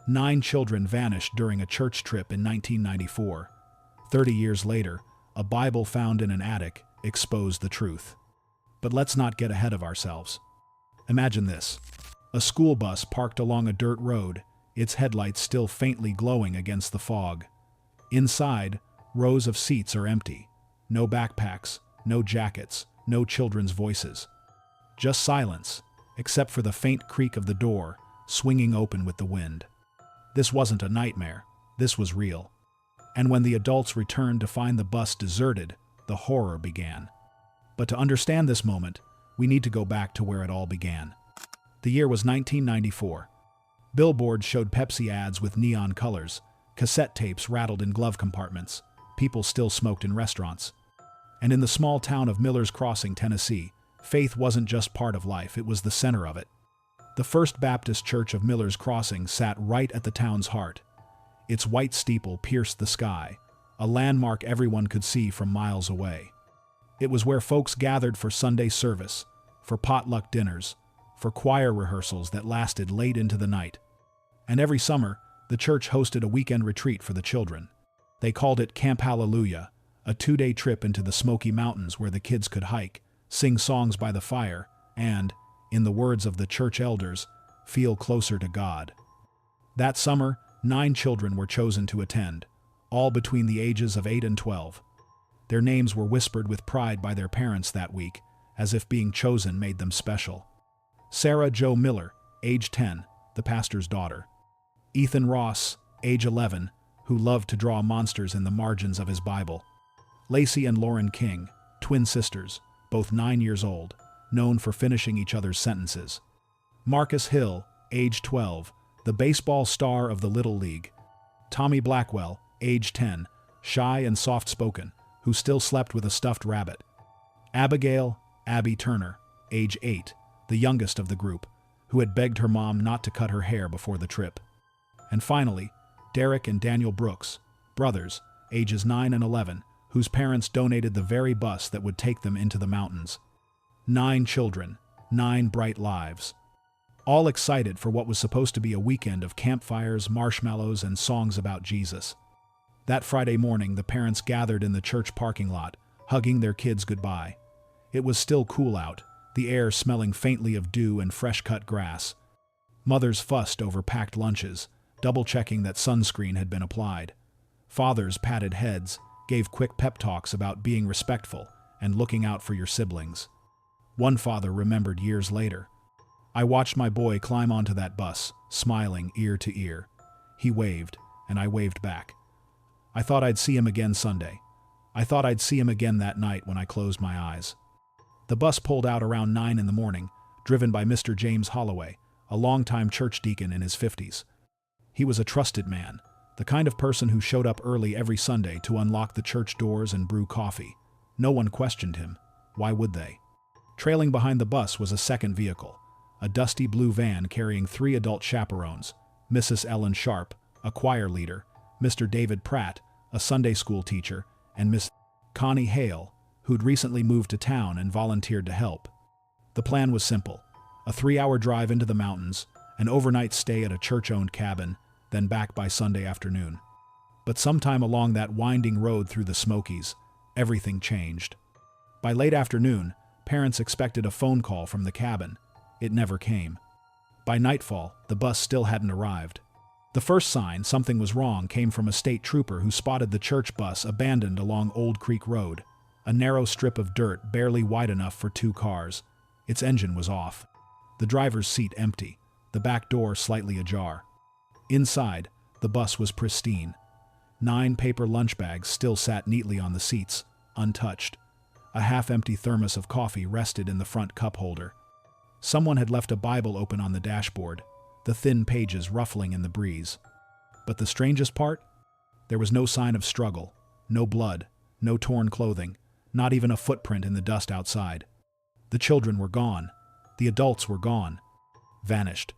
9 children vanished during a church trip in 1994. 30 years later, a Bible found in an attic exposed the truth. But let's not get ahead of ourselves. Imagine this. A school bus parked along a dirt road, its headlights still faintly glowing against the fog. Inside, rows of seats are empty. No backpacks, no jackets, no children's voices. Just silence, except for the faint creak of the door, swinging open with the wind. This wasn't a nightmare. This was real. And when the adults returned to find the bus deserted, the horror began. But to understand this moment, we need to go back to where it all began. The year was 1994. Billboards showed Pepsi ads with neon colors. Cassette tapes rattled in glove compartments. People still smoked in restaurants. And in the small town of Miller's Crossing, Tennessee, faith wasn't just part of life, it was the center of it. The First Baptist Church of Miller's Crossing sat right at the town's heart. Its white steeple pierced the sky, a landmark everyone could see from miles away. It was where folks gathered for Sunday service, for potluck dinners, for choir rehearsals that lasted late into the night. And every summer, the church hosted a weekend retreat for the children. They called it Camp Hallelujah, a 2-day trip into the Smoky Mountains where the kids could hike, sing songs by the fire, and, in the words of the church elders, feel closer to God. That summer, 9 children were chosen to attend, all between the ages of 8 and 12. Their names were whispered with pride by their parents that week, as if being chosen made them special. Sarah Jo Miller, age 10, the pastor's daughter. Ethan Ross, age 11, who loved to draw monsters in the margins of his Bible. Lacey and Lauren King, twin sisters, both 9 years old, known for finishing each other's sentences. Marcus Hill, age 12, the baseball star of the Little League. Tommy Blackwell, age 10, shy and soft-spoken, who still slept with a stuffed rabbit. Abigail, Abby Turner, age 8, the youngest of the group, who had begged her mom not to cut her hair before the trip. And finally, Derek and Daniel Brooks, brothers, ages 9 and 11, whose parents donated the very bus that would take them into the mountains. 9 children, 9 bright lives. All excited for what was supposed to be a weekend of campfires, marshmallows, and songs about Jesus. That Friday morning, the parents gathered in the church parking lot, hugging their kids goodbye. It was still cool out, the air smelling faintly of dew and fresh-cut grass. Mothers fussed over packed lunches, double-checking that sunscreen had been applied. Fathers patted heads, gave quick pep talks about being respectful and looking out for your siblings. One father remembered years later. I watched my boy climb onto that bus, smiling ear to ear. He waved, and I waved back. I thought I'd see him again Sunday. I thought I'd see him again that night when I closed my eyes. The bus pulled out around 9 in the morning, driven by Mr. James Holloway, a longtime church deacon in his 50s. He was a trusted man, the kind of person who showed up early every Sunday to unlock the church doors and brew coffee. No one questioned him. Why would they? Trailing behind the bus was a second vehicle, a dusty blue van carrying 3 adult chaperones, Mrs. Ellen Sharp, a choir leader, Mr. David Pratt, a Sunday school teacher, and Miss Connie Hale, who'd recently moved to town and volunteered to help. The plan was simple: a 3-hour drive into the mountains, an overnight stay at a church-owned cabin, then back by Sunday afternoon. But sometime along that winding road through the Smokies, everything changed. By late afternoon, parents expected a phone call from the cabin. It never came. By nightfall, the bus still hadn't arrived. The first sign something was wrong came from a state trooper who spotted the church bus abandoned along Old Creek Road, a narrow strip of dirt barely wide enough for 2 cars. Its engine was off. The driver's seat empty, the back door slightly ajar. Inside, the bus was pristine. 9 paper lunch bags still sat neatly on the seats, untouched. A half-empty thermos of coffee rested in the front cup holder. Someone had left a Bible open on the dashboard, the thin pages ruffling in the breeze. But the strangest part? There was no sign of struggle, no blood, no torn clothing, not even a footprint in the dust outside. The children were gone. The adults were gone. Vanished.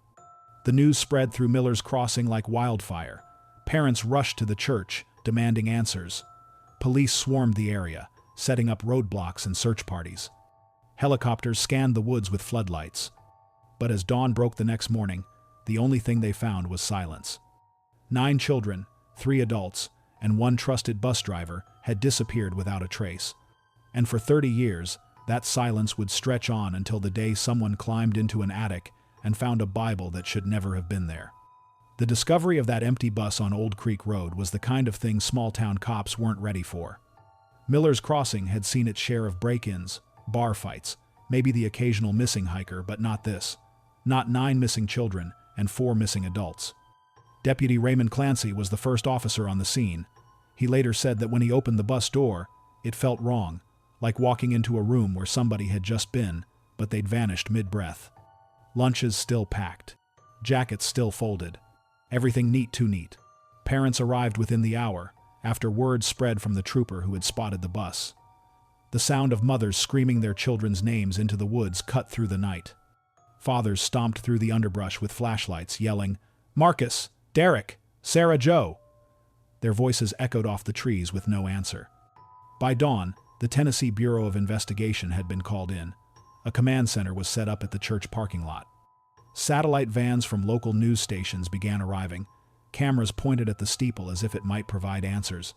The news spread through Miller's Crossing like wildfire. Parents rushed to the church, demanding answers. Police swarmed the area, setting up roadblocks and search parties. Helicopters scanned the woods with floodlights. But as dawn broke the next morning, the only thing they found was silence. 9 children, 3 adults, and 1 trusted bus driver had disappeared without a trace. And for 30 years, that silence would stretch on until the day someone climbed into an attic and found a Bible that should never have been there. The discovery of that empty bus on Old Creek Road was the kind of thing small-town cops weren't ready for. Miller's Crossing had seen its share of break-ins, bar fights, maybe the occasional missing hiker, but not this. Not 9 missing children and 4 missing adults. Deputy Raymond Clancy was the first officer on the scene. He later said that when he opened the bus door, it felt wrong, like walking into a room where somebody had just been, but they'd vanished mid-breath. Lunches still packed. Jackets still folded. Everything neat too neat. Parents arrived within the hour, after word spread from the trooper who had spotted the bus. The sound of mothers screaming their children's names into the woods cut through the night. Fathers stomped through the underbrush with flashlights, yelling, "Marcus! Derek! Sarah Joe!" Their voices echoed off the trees with no answer. By dawn, the Tennessee Bureau of Investigation had been called in. A command center was set up at the church parking lot. Satellite vans from local news stations began arriving, cameras pointed at the steeple as if it might provide answers.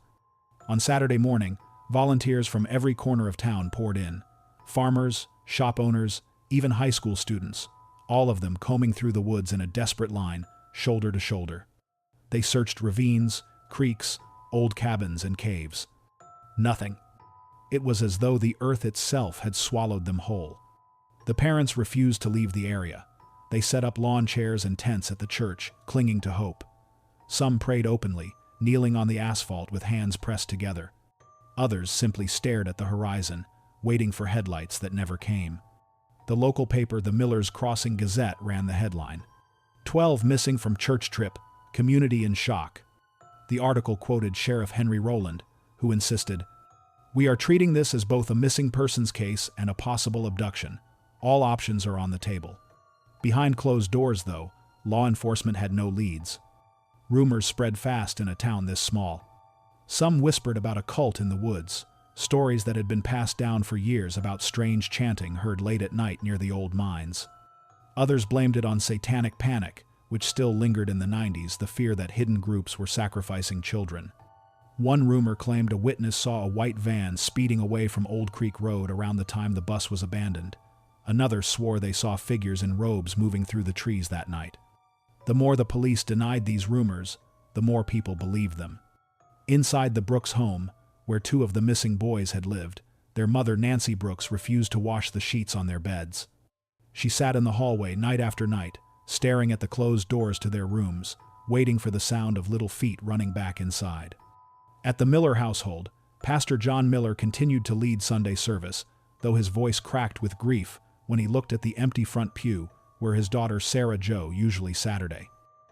On Saturday morning, volunteers from every corner of town poured in. Farmers, shop owners, even high school students, all of them combing through the woods in a desperate line, shoulder to shoulder. They searched ravines, creeks, old cabins, and caves. Nothing. It was as though the earth itself had swallowed them whole. The parents refused to leave the area. They set up lawn chairs and tents at the church, clinging to hope. Some prayed openly, kneeling on the asphalt with hands pressed together. Others simply stared at the horizon, waiting for headlights that never came. The local paper, the Miller's Crossing Gazette, ran the headline, "12 missing from church trip, community in shock." The article quoted Sheriff Henry Rowland, who insisted, "We are treating this as both a missing persons case and a possible abduction. All options are on the table." Behind closed doors, though, law enforcement had no leads. Rumors spread fast in a town this small. Some whispered about a cult in the woods, stories that had been passed down for years about strange chanting heard late at night near the old mines. Others blamed it on satanic panic, which still lingered in the 90s, the fear that hidden groups were sacrificing children. One rumor claimed a witness saw a white van speeding away from Old Creek Road around the time the bus was abandoned. Another swore they saw figures in robes moving through the trees that night. The more the police denied these rumors, the more people believed them. Inside the Brooks home, where 2 of the missing boys had lived, their mother, Nancy Brooks, refused to wash the sheets on their beds. She sat in the hallway night after night, staring at the closed doors to their rooms, waiting for the sound of little feet running back inside. At the Miller household, Pastor John Miller continued to lead Sunday service, though his voice cracked with grief when he looked at the empty front pew where his daughter Sarah Joe usually Saturday.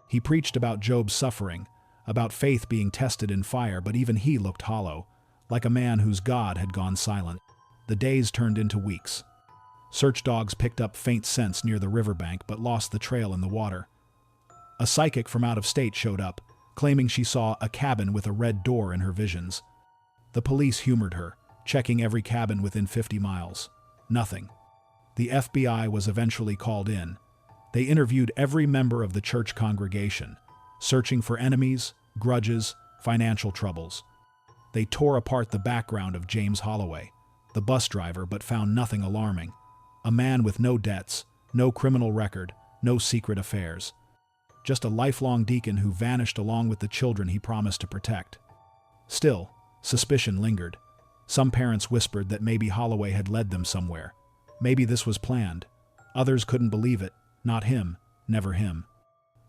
He preached about Job's suffering, about faith being tested in fire, but even he looked hollow, like a man whose God had gone silent. The days turned into weeks. Search dogs picked up faint scents near the riverbank but lost the trail in the water. A psychic from out of state showed up, claiming she saw a cabin with a red door in her visions. The police humored her, checking every cabin within 50 miles. Nothing. The FBI was eventually called in. They interviewed every member of the church congregation, searching for enemies, grudges, financial troubles. They tore apart the background of James Holloway, the bus driver, but found nothing alarming. A man with no debts, no criminal record, no secret affairs. Just a lifelong deacon who vanished along with the children he promised to protect. Still, suspicion lingered. Some parents whispered that maybe Holloway had led them somewhere. Maybe this was planned. Others couldn't believe it. Not him, never him.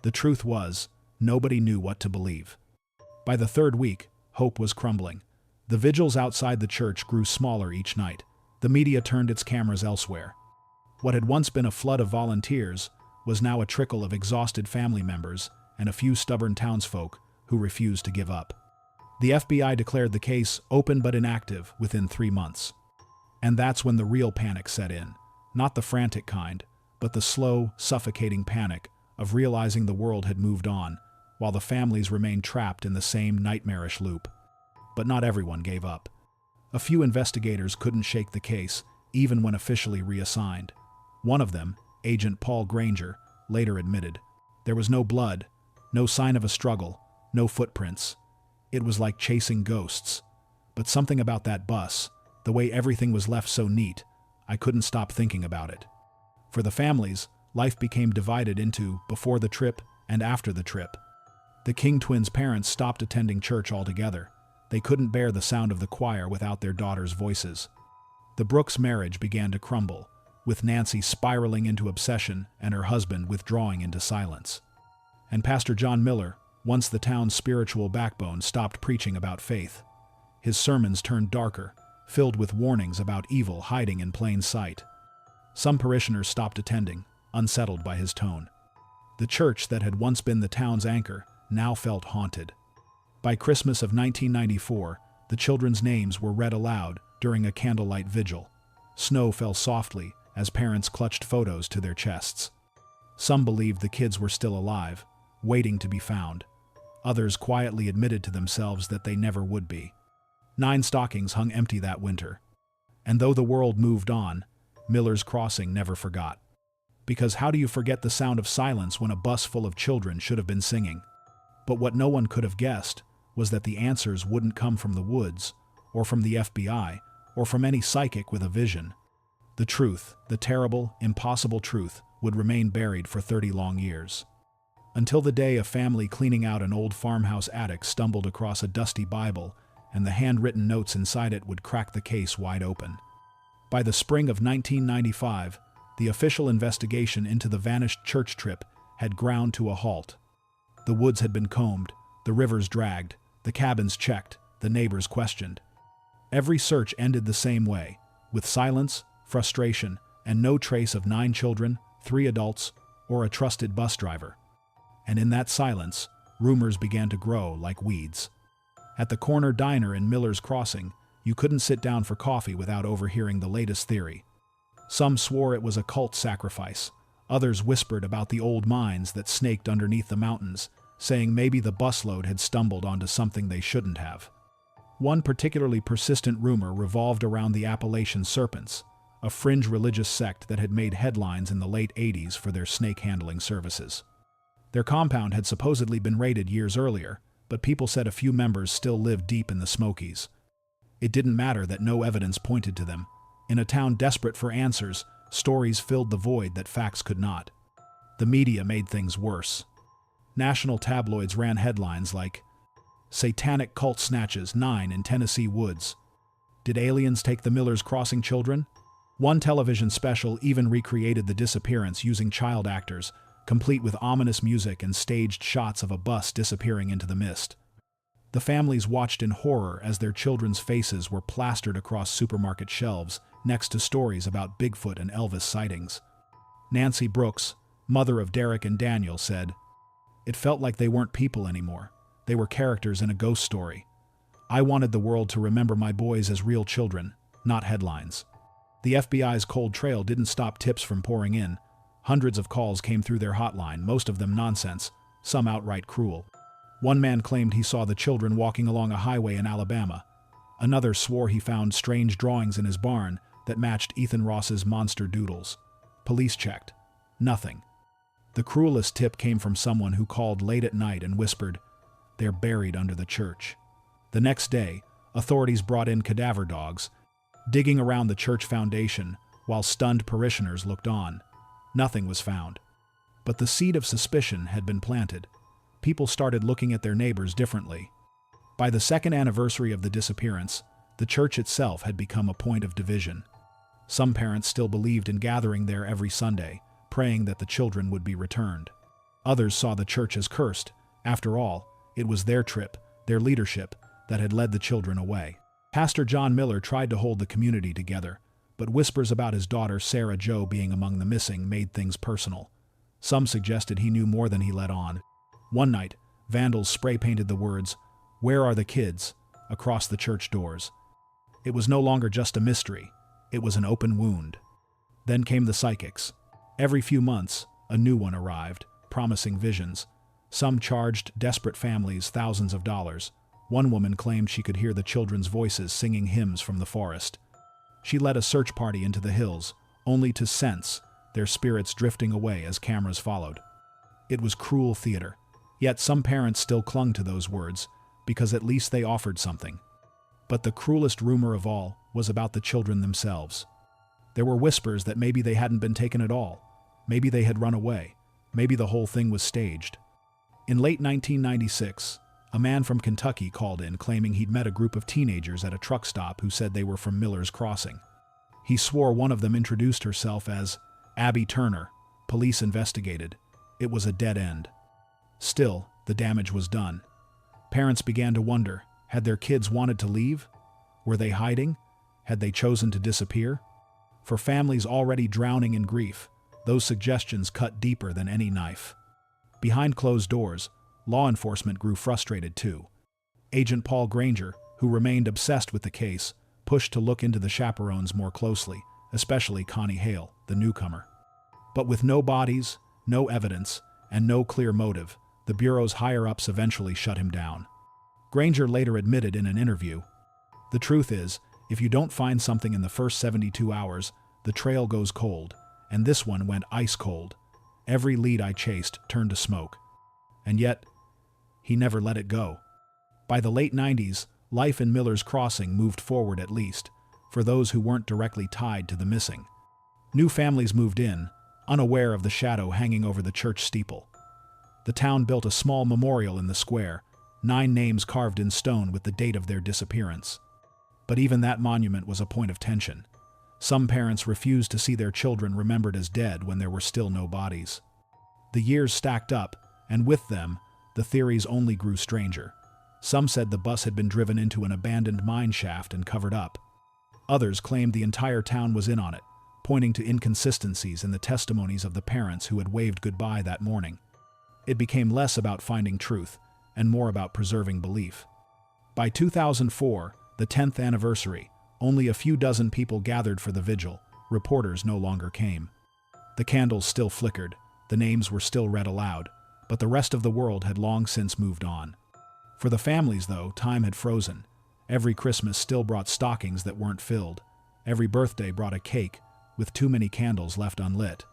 The truth was, nobody knew what to believe. By the 3rd week, hope was crumbling. The vigils outside the church grew smaller each night. The media turned its cameras elsewhere. What had once been a flood of volunteers was now a trickle of exhausted family members and a few stubborn townsfolk who refused to give up. The FBI declared the case open but inactive within 3 months. And that's when the real panic set in. Not the frantic kind, but the slow, suffocating panic of realizing the world had moved on, while the families remained trapped in the same nightmarish loop. But not everyone gave up. A few investigators couldn't shake the case, even when officially reassigned. One of them, Agent Paul Granger, later admitted, there was no blood, no sign of a struggle, no footprints. It was like chasing ghosts. But something about that bus, the way everything was left so neat, I couldn't stop thinking about it. For the families, life became divided into before the trip and after the trip. The King twins' parents stopped attending church altogether. They couldn't bear the sound of the choir without their daughters' voices. The Brooks marriage began to crumble, with Nancy spiraling into obsession and her husband withdrawing into silence. And Pastor John Miller, once the town's spiritual backbone, stopped preaching about faith. His sermons turned darker, filled with warnings about evil hiding in plain sight. Some parishioners stopped attending, unsettled by his tone. The church that had once been the town's anchor now felt haunted. By Christmas of 1994, the children's names were read aloud during a candlelight vigil. Snow fell softly as parents clutched photos to their chests. Some believed the kids were still alive, waiting to be found. Others quietly admitted to themselves that they never would be. 9 stockings hung empty that winter. And though the world moved on, Miller's Crossing never forgot. Because how do you forget the sound of silence when a bus full of children should have been singing? But what no one could have guessed was that the answers wouldn't come from the woods, or from the FBI, or from any psychic with a vision. The truth, the terrible, impossible truth, would remain buried for 30 long years. Until the day a family cleaning out an old farmhouse attic stumbled across a dusty Bible, and the handwritten notes inside it would crack the case wide open. By the spring of 1995, the official investigation into the vanished church trip had ground to a halt. The woods had been combed, the rivers dragged, the cabins checked, the neighbors questioned. Every search ended the same way, with silence, frustration, and no trace of 9 children, 3 adults, or a trusted bus driver. And in that silence, rumors began to grow like weeds. At the corner diner in Miller's Crossing, you couldn't sit down for coffee without overhearing the latest theory. Some swore it was a cult sacrifice. Others whispered about the old mines that snaked underneath the mountains, saying maybe the busload had stumbled onto something they shouldn't have. One particularly persistent rumor revolved around the Appalachian Serpents, a fringe religious sect that had made headlines in the late 80s for their snake-handling services. Their compound had supposedly been raided years earlier, but people said a few members still lived deep in the Smokies. It didn't matter that no evidence pointed to them. In a town desperate for answers, stories filled the void that facts could not. The media made things worse. National tabloids ran headlines like, "Satanic cult snatches 9 in Tennessee woods. Did aliens take the Miller's Crossing children?" One television special even recreated the disappearance using child actors, complete with ominous music and staged shots of a bus disappearing into the mist. The families watched in horror as their children's faces were plastered across supermarket shelves next to stories about Bigfoot and Elvis sightings. Nancy Brooks, mother of Derek and Daniel, said, "It felt like they weren't people anymore. They were characters in a ghost story. I wanted the world to remember my boys as real children, not headlines." The FBI's cold trail didn't stop tips from pouring in. Hundreds of calls came through their hotline, most of them nonsense, some outright cruel. One man claimed he saw the children walking along a highway in Alabama. Another swore he found strange drawings in his barn that matched Ethan Ross's monster doodles. Police checked. Nothing. The cruelest tip came from someone who called late at night and whispered, "They're buried under the church." The next day, authorities brought in cadaver dogs, digging around the church foundation while stunned parishioners looked on. Nothing was found. But the seed of suspicion had been planted. People started looking at their neighbors differently. By the second anniversary of the disappearance, the church itself had become a point of division. Some parents still believed in gathering there every Sunday, praying that the children would be returned. Others saw the church as cursed. After all, it was their trip, their leadership, that had led the children away. Pastor John Miller tried to hold the community together, but whispers about his daughter Sarah Jo being among the missing made things personal. Some suggested he knew more than he let on. One night, vandals spray-painted the words, "Where are the kids?" across the church doors. It was no longer just a mystery. It was an open wound. Then came the psychics. Every few months, a new one arrived, promising visions. Some charged desperate families thousands of dollars. One woman claimed she could hear the children's voices singing hymns from the forest. She led a search party into the hills, only to sense their spirits drifting away as cameras followed. It was cruel theater. Yet some parents still clung to those words, because at least they offered something. But the cruelest rumor of all was about the children themselves. There were whispers that maybe they hadn't been taken at all. Maybe they had run away. Maybe the whole thing was staged. In late 1996, a man from Kentucky called in claiming he'd met a group of teenagers at a truck stop who said they were from Miller's Crossing. He swore one of them introduced herself as Abby Turner. Police investigated. It was a dead end. Still, the damage was done. Parents began to wonder, had their kids wanted to leave? Were they hiding? Had they chosen to disappear? For families already drowning in grief, those suggestions cut deeper than any knife. Behind closed doors, law enforcement grew frustrated too. Agent Paul Granger, who remained obsessed with the case, pushed to look into the chaperones more closely, especially Connie Hale, the newcomer. But with no bodies, no evidence, and no clear motive, the Bureau's higher-ups eventually shut him down. Granger later admitted in an interview, "The truth is, if you don't find something in the first 72 hours, the trail goes cold, and this one went ice cold. Every lead I chased turned to smoke." And yet, he never let it go. By the late 90s, life in Miller's Crossing moved forward at least, for those who weren't directly tied to the missing. New families moved in, unaware of the shadow hanging over the church steeple. The town built a small memorial in the square, 9 names carved in stone with the date of their disappearance. But even that monument was a point of tension. Some parents refused to see their children remembered as dead when there were still no bodies. The years stacked up, and with them, the theories only grew stranger. Some said the bus had been driven into an abandoned mine shaft and covered up. Others claimed the entire town was in on it, pointing to inconsistencies in the testimonies of the parents who had waved goodbye that morning. It became less about finding truth, and more about preserving belief. By 2004, the 10th anniversary, only a few dozen people gathered for the vigil. Reporters no longer came. The candles still flickered, the names were still read aloud, but the rest of the world had long since moved on. For the families, though, time had frozen. Every Christmas still brought stockings that weren't filled. Every birthday brought a cake, with too many candles left unlit.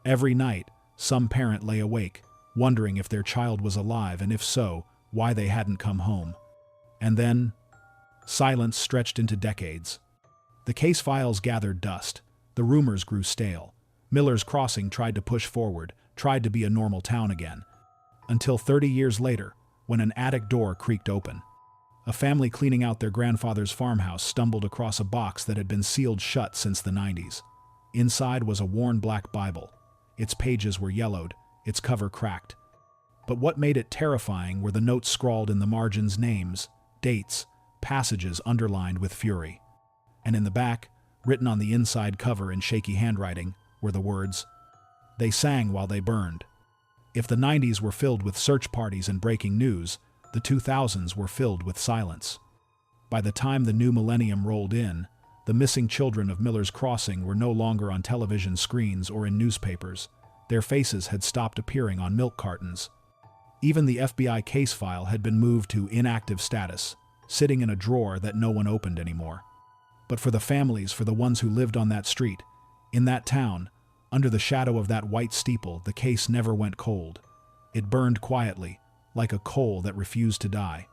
Every night, some parent lay awake, wondering if their child was alive, and if so, why they hadn't come home. And then, silence stretched into decades. The case files gathered dust. The rumors grew stale. Miller's Crossing tried to push forward, tried to be a normal town again. Until 30 years later, when an attic door creaked open. A family cleaning out their grandfather's farmhouse stumbled across a box that had been sealed shut since the 90s. Inside was a worn black Bible. Its pages were yellowed, its cover cracked. But what made it terrifying were the notes scrawled in the margins: names, dates, passages underlined with fury. And in the back, written on the inside cover in shaky handwriting, were the words, "They sang while they burned." If the 90s were filled with search parties and breaking news, the 2000s were filled with silence. By the time the new millennium rolled in, the missing children of Miller's Crossing were no longer on television screens or in newspapers. Their faces had stopped appearing on milk cartons. Even the FBI case file had been moved to inactive status, sitting in a drawer that no one opened anymore. But for the families, for the ones who lived on that street, in that town, under the shadow of that white steeple, the case never went cold. It burned quietly, like a coal that refused to die.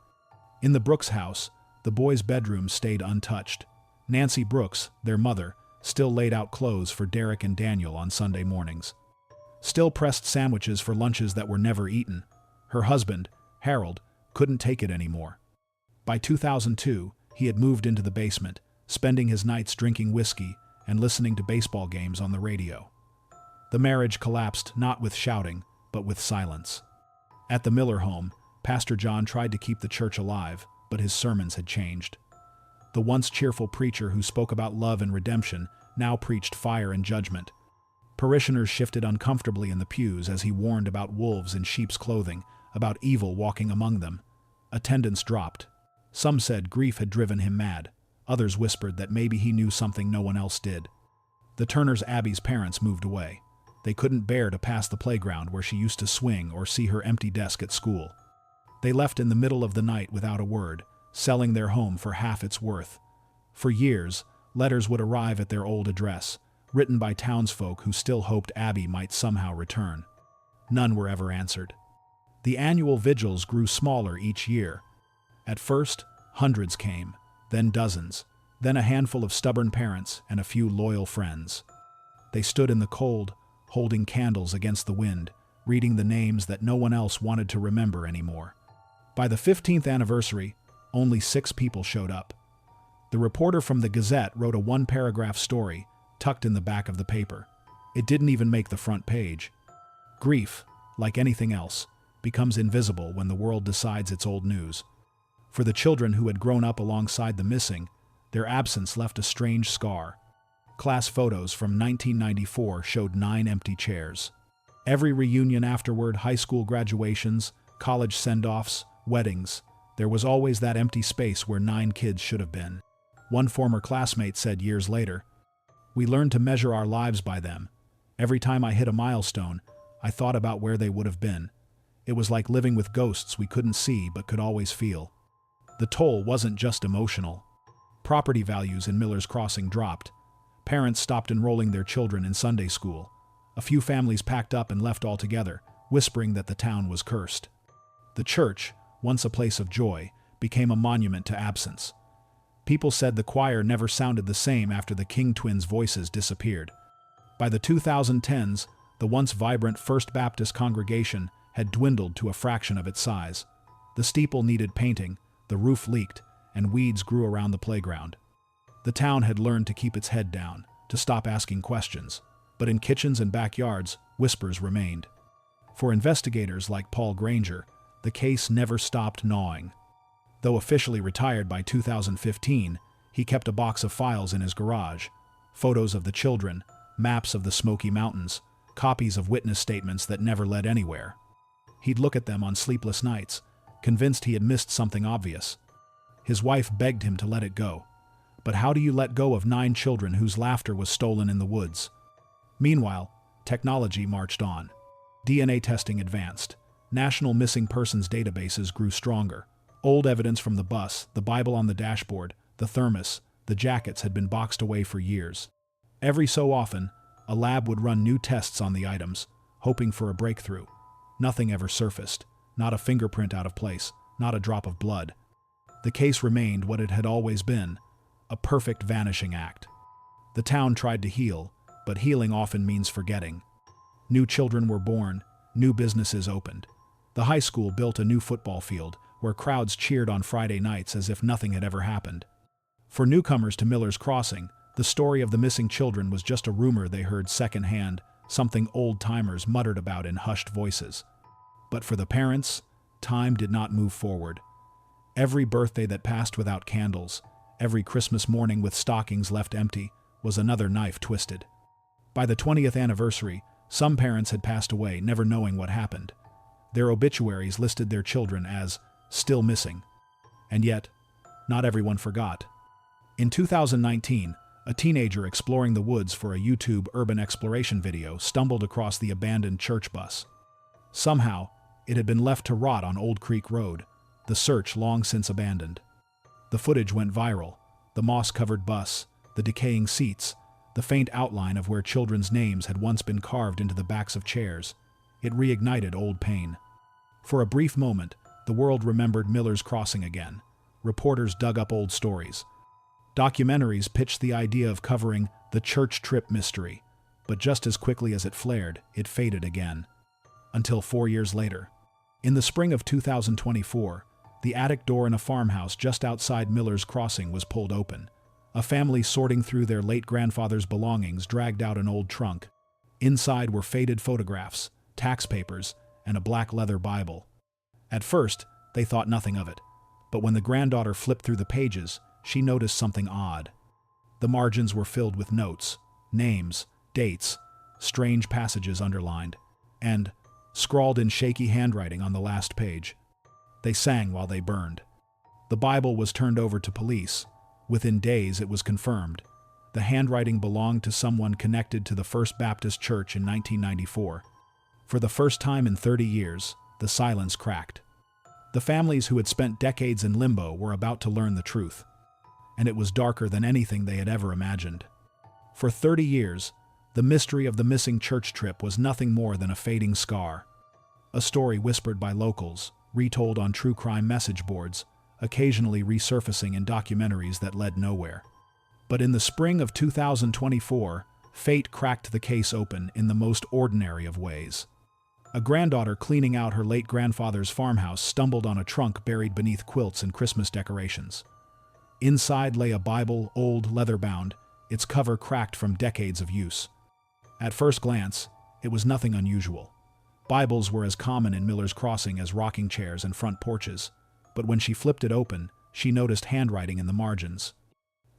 In the Brooks house, the boys' bedroom stayed untouched. Nancy Brooks, their mother, still laid out clothes for Derek and Daniel on Sunday mornings. Still pressed sandwiches for lunches that were never eaten. Her husband, Harold, couldn't take it anymore. By 2002, he had moved into the basement, spending his nights drinking whiskey and listening to baseball games on the radio. The marriage collapsed not with shouting, but with silence. At the Miller home, Pastor John tried to keep the church alive, but his sermons had changed. The once cheerful preacher who spoke about love and redemption now preached fire and judgment. Parishioners shifted uncomfortably in the pews as he warned about wolves in sheep's clothing, about evil walking among them. Attendance dropped. Some said grief had driven him mad. Others whispered that maybe he knew something no one else did. The Turners' Abby's parents moved away. They couldn't bear to pass the playground where she used to swing or see her empty desk at school. They left in the middle of the night without a word, selling their home for half its worth. For years, letters would arrive at their old address, written by townsfolk who still hoped Abby might somehow return. None were ever answered. The annual vigils grew smaller each year. At first, hundreds came, then dozens, then a handful of stubborn parents and a few loyal friends. They stood in the cold, holding candles against the wind, reading the names that no one else wanted to remember anymore. By the 15th anniversary, only 6 people showed up. The reporter from the Gazette wrote a 1-paragraph story tucked in the back of the paper. It didn't even make the front page. Grief, like anything else, becomes invisible when the world decides it's old news. For the children who had grown up alongside the missing, their absence left a strange scar. Class photos from 1994 showed 9 empty chairs. Every reunion afterward, high school graduations, college send-offs, weddings, there was always that empty space where 9 kids should have been. One former classmate said years later, "We learned to measure our lives by them. Every time I hit a milestone, I thought about where they would have been. It was like living with ghosts we couldn't see but could always feel." The toll wasn't just emotional. Property values in Miller's Crossing dropped. Parents stopped enrolling their children in Sunday school. A few families packed up and left altogether, whispering that the town was cursed. The church, once a place of joy, became a monument to absence. People said the choir never sounded the same after the King twins' voices disappeared. By the 2010s, the once vibrant First Baptist congregation had dwindled to a fraction of its size. The steeple needed painting, the roof leaked, and weeds grew around the playground. The town had learned to keep its head down, to stop asking questions, but in kitchens and backyards, whispers remained. For investigators like Paul Granger, the case never stopped gnawing. Though officially retired by 2015, he kept a box of files in his garage, photos of the children, maps of the Smoky Mountains, copies of witness statements that never led anywhere. He'd look at them on sleepless nights, convinced he had missed something obvious. His wife begged him to let it go. But how do you let go of 9 children whose laughter was stolen in the woods? Meanwhile, technology marched on. DNA testing advanced. National missing persons databases grew stronger. Old evidence from the bus, the Bible on the dashboard, the thermos, the jackets had been boxed away for years. Every so often, a lab would run new tests on the items, hoping for a breakthrough. Nothing ever surfaced. Not a fingerprint out of place, not a drop of blood. The case remained what it had always been, a perfect vanishing act. The town tried to heal, but healing often means forgetting. New children were born, new businesses opened. The high school built a new football field, where crowds cheered on Friday nights as if nothing had ever happened. For newcomers to Miller's Crossing, the story of the missing children was just a rumor they heard secondhand, something old-timers muttered about in hushed voices. But for the parents, time did not move forward. Every birthday that passed without candles, every Christmas morning with stockings left empty, was another knife twisted. By the 20th anniversary, some parents had passed away, never knowing what happened. Their obituaries listed their children as still missing. And yet, not everyone forgot. In 2019, a teenager exploring the woods for a YouTube urban exploration video stumbled across the abandoned church bus. Somehow, it had been left to rot on Old Creek Road, the search long since abandoned. The footage went viral, the moss-covered bus, the decaying seats, the faint outline of where children's names had once been carved into the backs of chairs. It reignited old pain. For a brief moment, the world remembered Miller's Crossing again. Reporters dug up old stories. Documentaries pitched the idea of covering the church trip mystery, but just as quickly as it flared, it faded again. Until 4 years later. In the spring of 2024, the attic door in a farmhouse just outside Miller's Crossing was pulled open. A family sorting through their late grandfather's belongings dragged out an old trunk. Inside were faded photographs, tax papers, and a black leather Bible. At first, they thought nothing of it, but when the granddaughter flipped through the pages, she noticed something odd. The margins were filled with notes, names, dates, strange passages underlined, and, scrawled in shaky handwriting on the last page, they sang while they burned. The Bible was turned over to police. Within days, it was confirmed. The handwriting belonged to someone connected to the First Baptist Church in 1994. For the first time in 30 years, the silence cracked. The families who had spent decades in limbo were about to learn the truth. And it was darker than anything they had ever imagined. For 30 years, the mystery of the missing church trip was nothing more than a fading scar. a story whispered by locals, retold on true crime message boards, occasionally resurfacing in documentaries that led nowhere. But in the spring of 2024, fate cracked the case open in the most ordinary of ways. A granddaughter cleaning out her late grandfather's farmhouse stumbled on a trunk buried beneath quilts and Christmas decorations. Inside lay a Bible, old, leather-bound, its cover cracked from decades of use. At first glance, it was nothing unusual. Bibles were as common in Miller's Crossing as rocking chairs and front porches, but when she flipped it open, she noticed handwriting in the margins.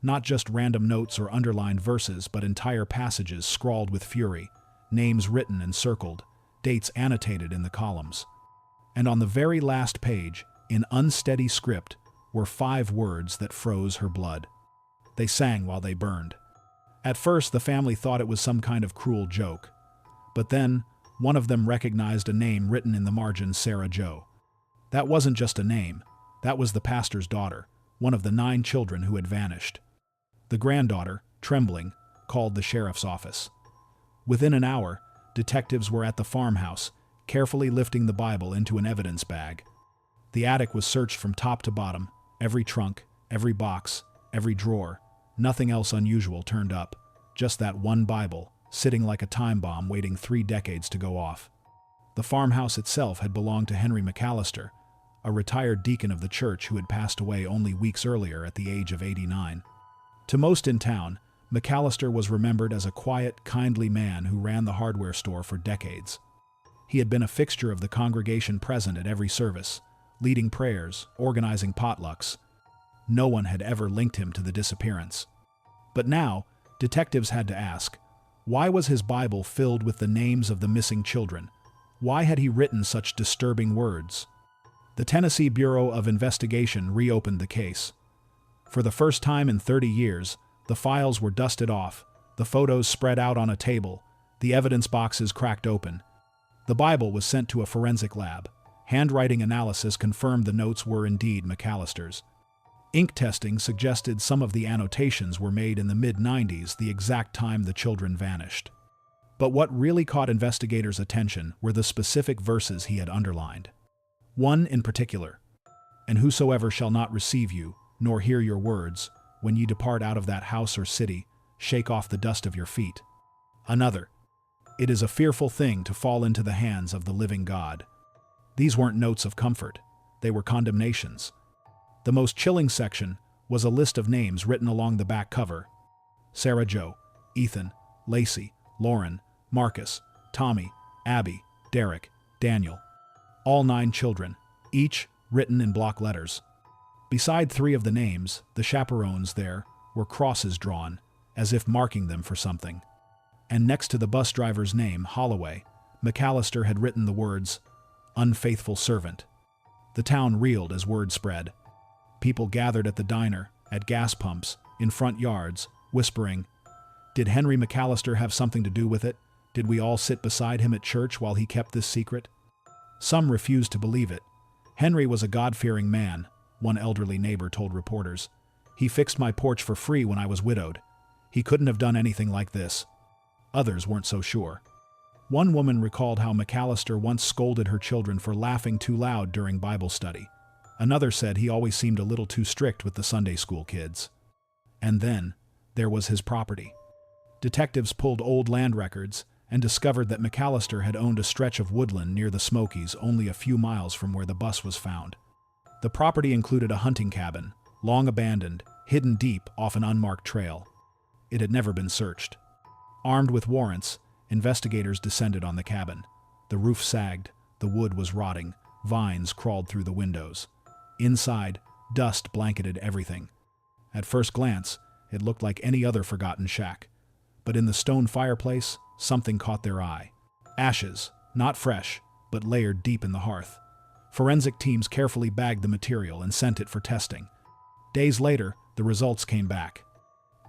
Not just random notes or underlined verses, but entire passages scrawled with fury, names written and circled, dates annotated in the columns. And on the very last page, in unsteady script, were 5 words that froze her blood. They sang while they burned. At first, the family thought it was some kind of cruel joke. But then, one of them recognized a name written in the margin, Sarah Jo. That wasn't just a name. That was the pastor's daughter, one of the 9 children who had vanished. The granddaughter, trembling, called the sheriff's office. Within an hour, detectives were at the farmhouse, carefully lifting the Bible into an evidence bag. The attic was searched from top to bottom, every trunk, every box, every drawer. Nothing else unusual turned up, just that one Bible, sitting like a time bomb waiting 3 decades to go off. The farmhouse itself had belonged to Henry McAllister, a retired deacon of the church who had passed away only weeks earlier at the age of 89. To most in town, McAllister was remembered as a quiet, kindly man who ran the hardware store for decades. He had been a fixture of the congregation present at every service, leading prayers, organizing potlucks. No one had ever linked him to the disappearance. But now, detectives had to ask, why was his Bible filled with the names of the missing children? Why had he written such disturbing words? The Tennessee Bureau of Investigation reopened the case. For the first time in 30 years, the files were dusted off, the photos spread out on a table, the evidence boxes cracked open. The Bible was sent to a forensic lab. Handwriting analysis confirmed the notes were indeed McAllister's. Ink testing suggested some of the annotations were made in the mid-90s, the exact time the children vanished. But what really caught investigators' attention were the specific verses he had underlined. One in particular, "And whosoever shall not receive you, nor hear your words, when ye depart out of that house or city, shake off the dust of your feet." Another, "It is a fearful thing to fall into the hands of the living God." These weren't notes of comfort, they were condemnations. The most chilling section was a list of names written along the back cover. Sarah Jo, Ethan, Lacey, Lauren, Marcus, Tommy, Abby, Derek, Daniel. All 9 children, each written in block letters. Beside 3 of the names, the chaperones there, were crosses drawn, as if marking them for something. And next to the bus driver's name, Holloway, McAllister had written the words, "Unfaithful servant." The town reeled as word spread. People gathered at the diner, at gas pumps, in front yards, whispering, "Did Henry McAllister have something to do with it? Did we all sit beside him at church while he kept this secret?" Some refused to believe it. "Henry was a God-fearing man," one elderly neighbor told reporters. "He fixed my porch for free when I was widowed. He couldn't have done anything like this." Others weren't so sure. One woman recalled how McAllister once scolded her children for laughing too loud during Bible study. Another said he always seemed a little too strict with the Sunday school kids. And then, there was his property. Detectives pulled old land records and discovered that McAllister had owned a stretch of woodland near the Smokies only a few miles from where the bus was found. The property included a hunting cabin, long abandoned, hidden deep off an unmarked trail. It had never been searched. Armed with warrants, investigators descended on the cabin. The roof sagged, the wood was rotting, vines crawled through the windows. Inside, dust blanketed everything. At first glance, it looked like any other forgotten shack. But in the stone fireplace, something caught their eye. Ashes, not fresh, but layered deep in the hearth. Forensic teams carefully bagged the material and sent it for testing. Days later, the results came back.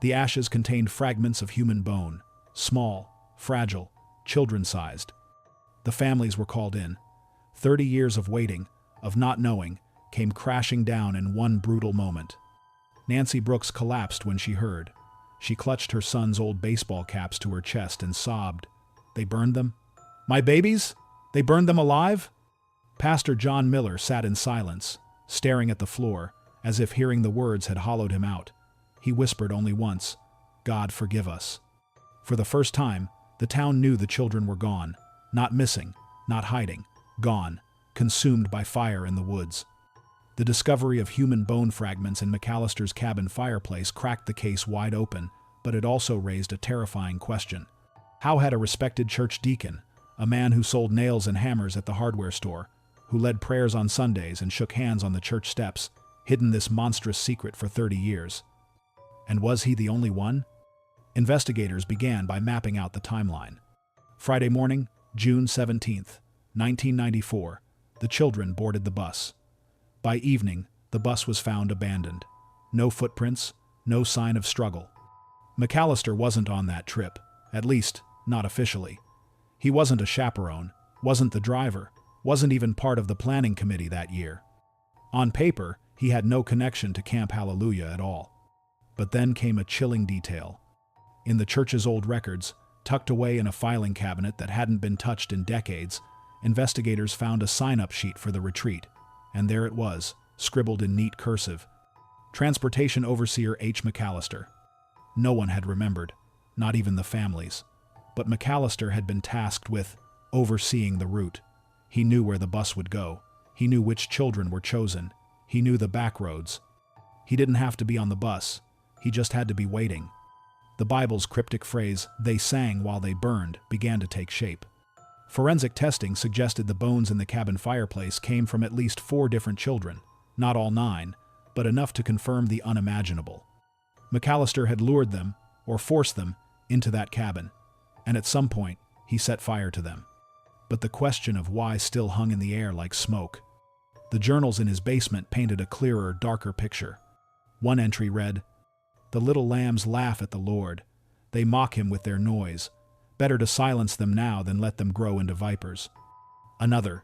The ashes contained fragments of human bone, small, fragile, children-sized. The families were called in. 30 years of waiting, of not knowing, came crashing down in one brutal moment. Nancy Brooks collapsed when she heard. She clutched her son's old baseball caps to her chest and sobbed. "They burned them? My babies? They burned them alive?" Pastor John Miller sat in silence, staring at the floor, as if hearing the words had hollowed him out. He whispered only once, "God forgive us." For the first time, the town knew the children were gone, not missing, not hiding, gone, consumed by fire in the woods. The discovery of human bone fragments in McAllister's cabin fireplace cracked the case wide open, but it also raised a terrifying question. How had a respected church deacon, a man who sold nails and hammers at the hardware store, who led prayers on Sundays and shook hands on the church steps, hidden this monstrous secret for 30 years? And was he the only one? Investigators began by mapping out the timeline. Friday morning, June 17th, 1994, the children boarded the bus. By evening, the bus was found abandoned. No footprints, no sign of struggle. McAllister wasn't on that trip, at least, not officially. He wasn't a chaperone, wasn't the driver, wasn't even part of the planning committee that year. On paper, he had no connection to Camp Hallelujah at all. But then came a chilling detail. In the church's old records, tucked away in a filing cabinet that hadn't been touched in decades, investigators found a sign-up sheet for the retreat, and there it was, scribbled in neat cursive. Transportation Overseer H. McAllister. No one had remembered, not even the families. But McAllister had been tasked with overseeing the route. He knew where the bus would go. He knew which children were chosen. He knew the back roads. He didn't have to be on the bus. He just had to be waiting. The Bible's cryptic phrase, "they sang while they burned," began to take shape. Forensic testing suggested the bones in the cabin fireplace came from at least 4 different children, not all 9, but enough to confirm the unimaginable. McAllister had lured them, or forced them, into that cabin, and at some point, he set fire to them. But the question of why still hung in the air like smoke. The journals in his basement painted a clearer, darker picture. One entry read, "The little lambs laugh at the Lord. They mock him with their noise. Better to silence them now than let them grow into vipers." Another,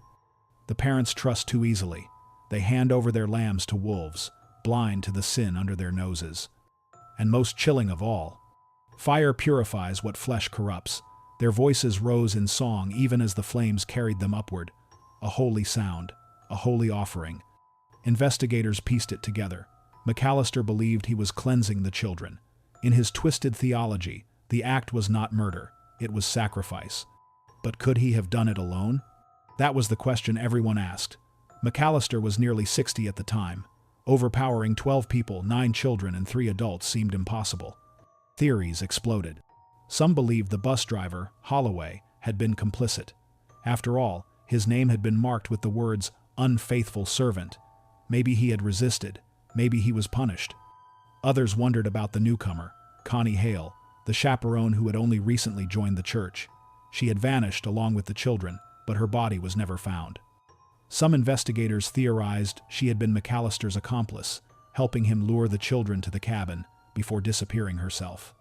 "The parents trust too easily. They hand over their lambs to wolves, blind to the sin under their noses." And most chilling of all, "Fire purifies what flesh corrupts." Their voices rose in song even as the flames carried them upward. A holy sound, a holy offering. Investigators pieced it together. McAllister believed he was cleansing the children. In his twisted theology, the act was not murder, it was sacrifice. But could he have done it alone? That was the question everyone asked. McAllister was nearly 60 at the time. Overpowering 12 people, 9 children, and 3 adults seemed impossible. Theories exploded. Some believed the bus driver, Holloway, had been complicit. After all, his name had been marked with the words, "unfaithful servant." Maybe he had resisted. Maybe he was punished. Others wondered about the newcomer, Connie Hale, the chaperone who had only recently joined the church. She had vanished along with the children, but her body was never found. Some investigators theorized she had been McAllister's accomplice, helping him lure the children to the cabin before disappearing herself.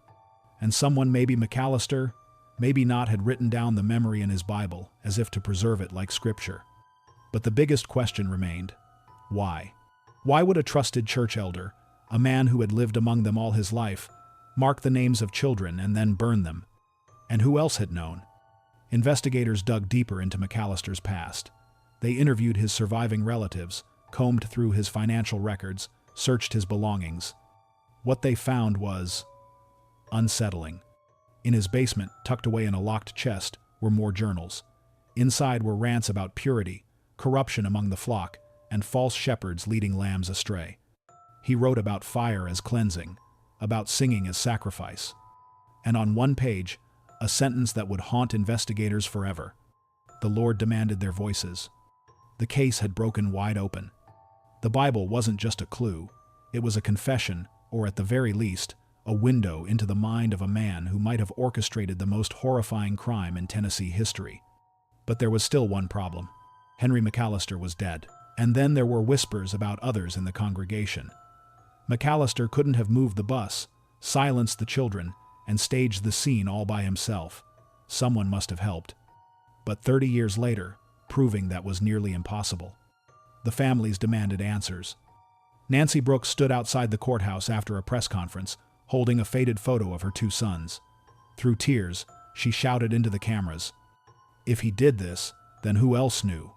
And someone, maybe McAllister, maybe not, had written down the memory in his Bible as if to preserve it like scripture. But the biggest question remained, why? Why would a trusted church elder, a man who had lived among them all his life, mark the names of children and then burn them? And who else had known? Investigators dug deeper into McAllister's past. They interviewed his surviving relatives, combed through his financial records, searched his belongings. What they found was unsettling. In his basement, tucked away in a locked chest, were more journals. Inside were rants about purity, corruption among the flock, and false shepherds leading lambs astray. He wrote about fire as cleansing, about singing as sacrifice. And on one page, a sentence that would haunt investigators forever. The Lord demanded their voices. The case had broken wide open. The Bible wasn't just a clue. It was a confession, or at the very least, a window into the mind of a man who might have orchestrated the most horrifying crime in Tennessee history. But there was still one problem. Henry McAllister was dead. And then there were whispers about others in the congregation. McAllister couldn't have moved the bus, silenced the children, and staged the scene all by himself. Someone must have helped. But 30 years later, proving that was nearly impossible. The families demanded answers. Nancy Brooks stood outside the courthouse after a press conference, holding a faded photo of her 2 sons. Through tears, she shouted into the cameras, "If he did this, then who else knew?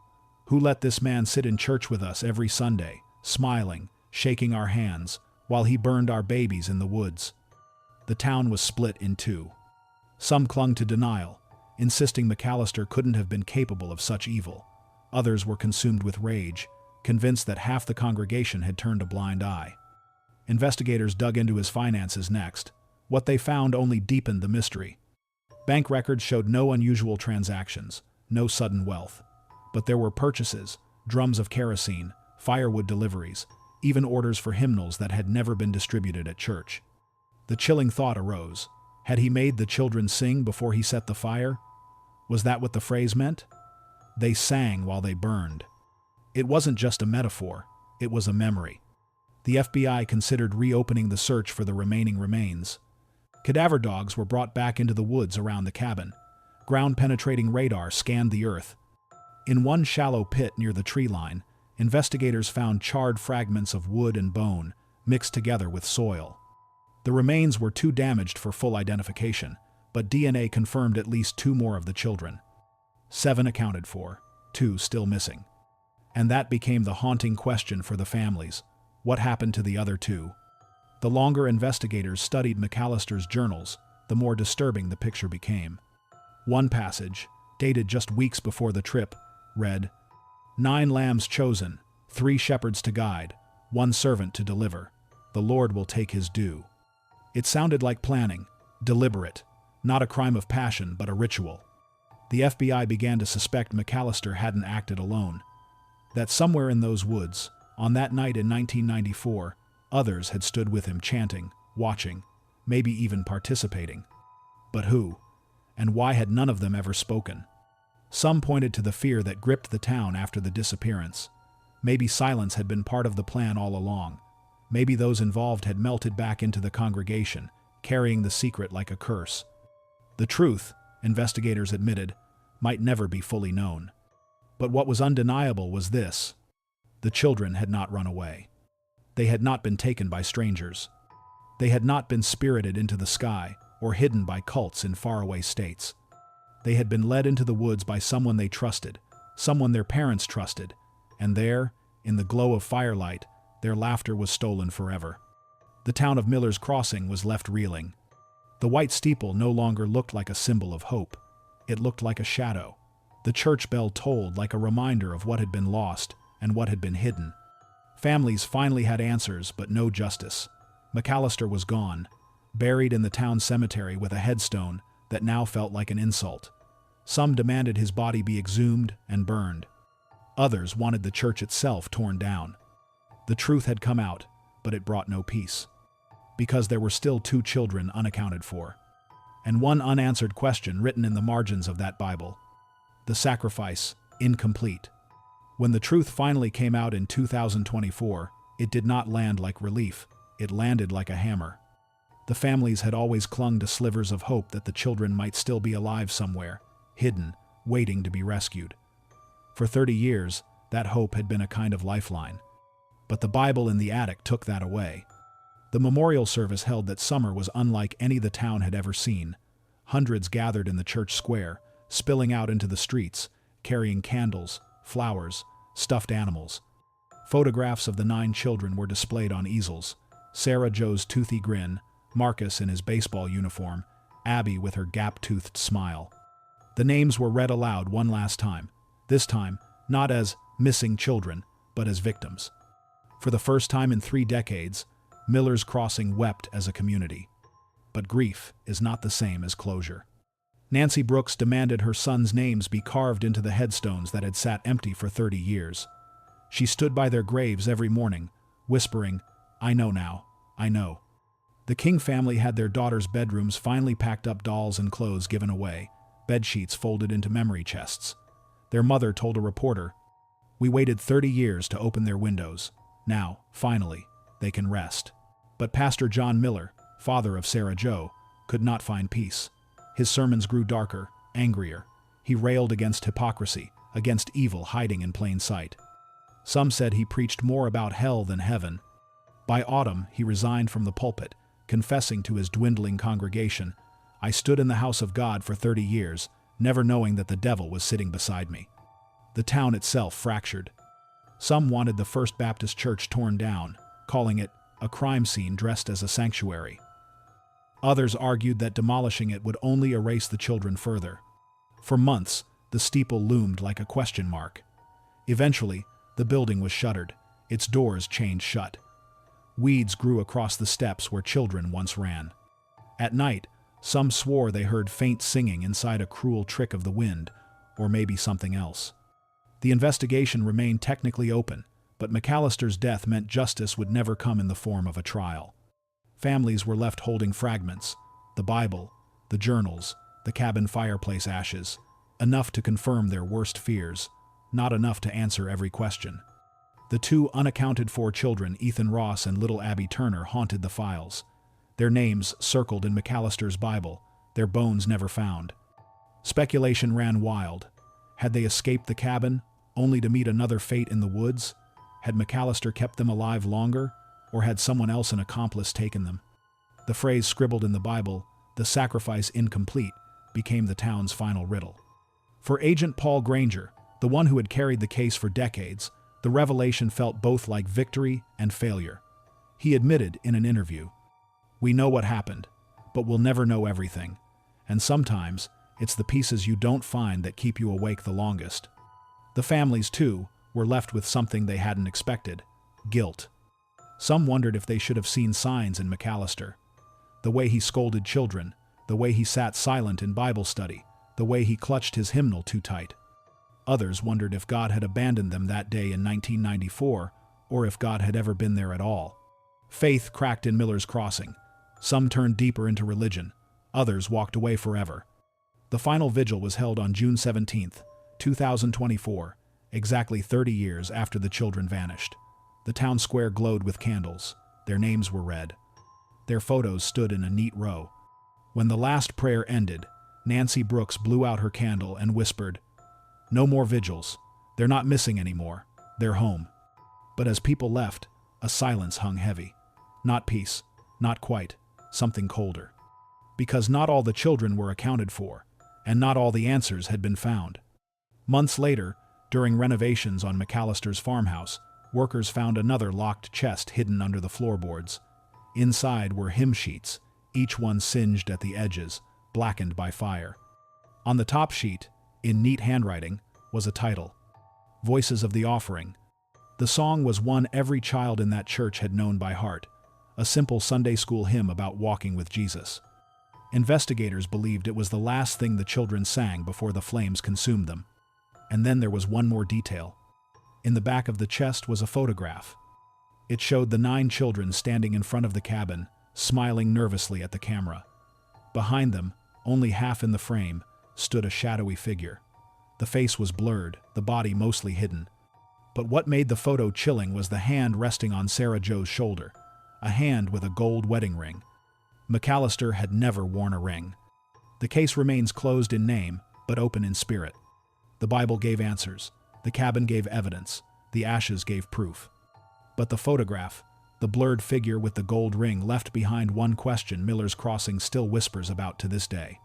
Who let this man sit in church with us every Sunday, smiling, shaking our hands, while he burned our babies in the woods? The town was split in two. Some clung to denial, insisting McAllister couldn't have been capable of such evil. Others were consumed with rage, convinced that half the congregation had turned a blind eye. Investigators dug into his finances next. What they found only deepened the mystery. Bank records showed no unusual transactions, no sudden wealth. But there were purchases, drums of kerosene, firewood deliveries, even orders for hymnals that had never been distributed at church. The chilling thought arose. Had he made the children sing before he set the fire? Was that what the phrase meant? They sang while they burned. It wasn't just a metaphor, it was a memory. The FBI considered reopening the search for the remaining remains. Cadaver dogs were brought back into the woods around the cabin. Ground-penetrating radar scanned the earth. In one shallow pit near the tree line, investigators found charred fragments of wood and bone, mixed together with soil. The remains were too damaged for full identification, but DNA confirmed at least 2 more of the children. 7 accounted for, 2 still missing. And that became the haunting question for the families. What happened to the other 2? The longer investigators studied McAllister's journals, the more disturbing the picture became. One passage, dated just weeks before the trip, read, 9 lambs chosen, 3 shepherds to guide, 1 servant to deliver. The Lord will take his due. It sounded like planning, deliberate, not a crime of passion but a ritual. The FBI began to suspect McAllister hadn't acted alone. That somewhere in those woods, on that night in 1994, others had stood with him chanting, watching, maybe even participating. But who? And why had none of them ever spoken? Some pointed to the fear that gripped the town after the disappearance. Maybe silence had been part of the plan all along. Maybe those involved had melted back into the congregation, carrying the secret like a curse. The truth, investigators admitted, might never be fully known. But what was undeniable was this: the children had not run away. They had not been taken by strangers. They had not been spirited into the sky or hidden by cults in faraway states. They had been led into the woods by someone they trusted, someone their parents trusted, and there, in the glow of firelight, their laughter was stolen forever. The town of Miller's Crossing was left reeling. The white steeple no longer looked like a symbol of hope. It looked like a shadow. The church bell tolled like a reminder of what had been lost and what had been hidden. Families finally had answers, but no justice. McAllister was gone, buried in the town cemetery with a headstone that now felt like an insult. Some demanded his body be exhumed and burned. Others wanted the church itself torn down. The truth had come out, but it brought no peace. Because there were still 2 children unaccounted for. And one unanswered question written in the margins of that Bible. The sacrifice, incomplete. When the truth finally came out in 2024, it did not land like relief, it landed like a hammer. The families had always clung to slivers of hope that the children might still be alive somewhere, hidden, waiting to be rescued. For 30 years, that hope had been a kind of lifeline. But the Bible in the attic took that away. The memorial service held that summer was unlike any the town had ever seen. Hundreds gathered in the church square, spilling out into the streets, carrying candles, flowers, stuffed animals. Photographs of the 9 children were displayed on easels. Sarah Joe's toothy grin, Marcus in his baseball uniform, Abby with her gap-toothed smile. The names were read aloud one last time, this time not as missing children, but as victims. For the first time in 3 decades, Miller's Crossing wept as a community. But grief is not the same as closure. Nancy Brooks demanded her sons' names be carved into the headstones that had sat empty for 30 years. She stood by their graves every morning, whispering, "I know now, I know." The King family had their daughters' bedrooms finally packed up, dolls and clothes given away, bedsheets folded into memory chests. Their mother told a reporter, "We waited 30 years to open their windows. Now, finally, they can rest." But Pastor John Miller, father of Sarah Joe, could not find peace. His sermons grew darker, angrier. He railed against hypocrisy, against evil hiding in plain sight. Some said he preached more about hell than heaven. By autumn, he resigned from the pulpit, confessing to his dwindling congregation, "I stood in the house of God for 30 years, never knowing that the devil was sitting beside me." The town itself fractured. Some wanted the First Baptist Church torn down, calling it a crime scene dressed as a sanctuary. Others argued that demolishing it would only erase the children further. For months, the steeple loomed like a question mark. Eventually, the building was shuttered, its doors chained shut. Weeds grew across the steps where children once ran. At night, some swore they heard faint singing inside a cruel trick of the wind, or maybe something else. The investigation remained technically open, but McAllister's death meant justice would never come in the form of a trial. Families were left holding fragments, the Bible, the journals, the cabin fireplace ashes, enough to confirm their worst fears, not enough to answer every question. The two unaccounted-for children, Ethan Ross and little Abby Turner, haunted the files. Their names circled in McAllister's Bible, their bones never found. Speculation ran wild. Had they escaped the cabin, only to meet another fate in the woods? Had McAllister kept them alive longer, or had someone else, an accomplice, taken them? The phrase scribbled in the Bible, "the sacrifice incomplete," became the town's final riddle. For Agent Paul Granger, the one who had carried the case for decades, the revelation felt both like victory and failure. He admitted in an interview, "We know what happened, but we'll never know everything. And sometimes, it's the pieces you don't find that keep you awake the longest." The families, too, were left with something they hadn't expected: guilt. Some wondered if they should have seen signs in McAllister. The way he scolded children, the way he sat silent in Bible study, the way he clutched his hymnal too tight. Others wondered if God had abandoned them that day in 1994, or if God had ever been there at all. Faith cracked in Miller's Crossing. Some turned deeper into religion. Others walked away forever. The final vigil was held on June 17, 2024, exactly 30 years after the children vanished. The town square glowed with candles. Their names were read. Their photos stood in a neat row. When the last prayer ended, Nancy Brooks blew out her candle and whispered, "No more vigils. They're not missing anymore. They're home." But as people left, a silence hung heavy. Not peace, not quite, something colder. Because not all the children were accounted for, and not all the answers had been found. Months later, during renovations on McAllister's farmhouse, workers found another locked chest hidden under the floorboards. Inside were hymn sheets, each one singed at the edges, blackened by fire. On the top sheet, in neat handwriting, was a title: Voices of the Offering. The song was one every child in that church had known by heart, a simple Sunday school hymn about walking with Jesus. Investigators believed it was the last thing the children sang before the flames consumed them. And then there was one more detail. In the back of the chest was a photograph. It showed the 9 children standing in front of the cabin, smiling nervously at the camera. Behind them, only half in the frame, stood a shadowy figure. The face was blurred, the body mostly hidden. But what made the photo chilling was the hand resting on Sarah Joe's shoulder, a hand with a gold wedding ring. McAllister had never worn a ring. The case remains closed in name, but open in spirit. The Bible gave answers, the cabin gave evidence, the ashes gave proof. But the photograph, the blurred figure with the gold ring, left behind one question Miller's Crossing still whispers about to this day.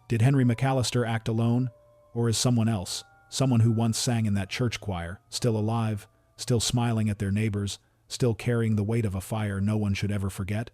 Did Henry McAllister act alone, or is someone else, someone who once sang in that church choir, still alive, still smiling at their neighbors, still carrying the weight of a fire no one should ever forget?